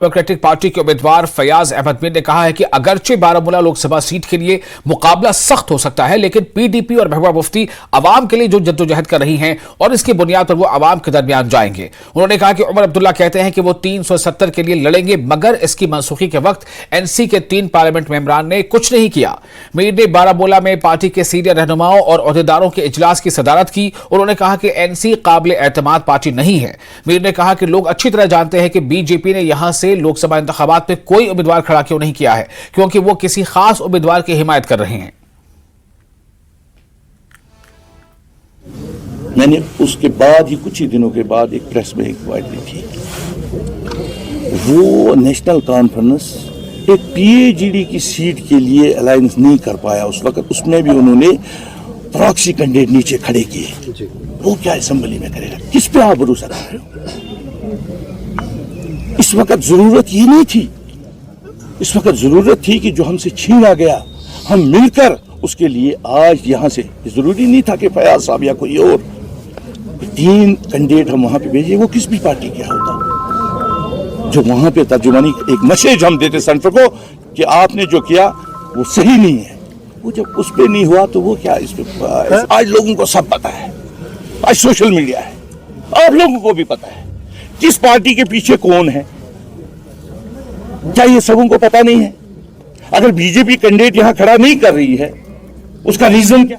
Democratic party के उम्मीदवार फयाज अहमद मीर ने कहा है कि अगरचे बारामूला लोकसभा सीट के लिए मुकाबला सख्त हो सकता है, लेकिन पीडीपी और महबूबा मुफ्ती अवाम के लिए जो जद्दोजहद कर रही हैं और इसकी बुनियाद पर वो अवाम के दरमियान जाएंगे। उन्होंने कहा कि उमर अब्दुल्ला कहते हैं कि वो 370 के लिए लड़ेंगे, मगर इसकी मनसूखी के वक्त एनसी के 3 पार्लियामेंट मेंबरान ने कुछ नहीं किया। मीर ने बारामूला में पार्टी के सीनियर रहनुमाओं और ओहदेदारों के इजलास की सदारत की। उन्होंने कहा कि एनसी काबिल एतमाद पार्टी नहीं है। मीर ने कहा कि लोग अच्छी तरह जानते हैं कि बीजेपी ने यहां से लोकसभा इंतखाबात में कोई उम्मीदवार खड़ा क्यों नहीं किया है, क्योंकि वो किसी खास उम्मीदवार की हिमायत कर रहे हैं। मैंने उसके बाद ही कुछ ही दिनों के बाद एक प्रेस में एक बात दी थी, वो नेशनल कॉन्फ्रेंस एक पीएचडी की सीट के लिए अलायंस नहीं कर पाया उस वक्त। उसमें भी उन्होंने प्रॉक्सी कैंडिडेट नीचे खड़े किए। वो क्या असेंबली में करेगा? किस पे आप भरोसा कर रहे हो? इस वक्त जरूरत ये नहीं थी। इस वक्त जरूरत थी कि जो हमसे छीना गया हम मिलकर उसके लिए आज यहां से, जरूरी नहीं था कि फयाज साहब या कोई और 3 कैंडिडेट हम वहां पे भेजे, वो किस भी पार्टी का होता, जो वहां पे तर्जुमानी एक मैसेज हम देते सेंटर को कि आपने जो किया वो सही नहीं है। वो जब उस पे नहीं हुआ तो वो क्या इस पे? आज लोगों को सब पता है, आज सोशल मीडिया है, आप लोगों को भी पता है किस पार्टी के पीछे कौन है। क्या ये सबों को पता नहीं है? अगर बीजेपी कैंडिडेट यहां खड़ा नहीं कर रही है, उसका रीजन क्या?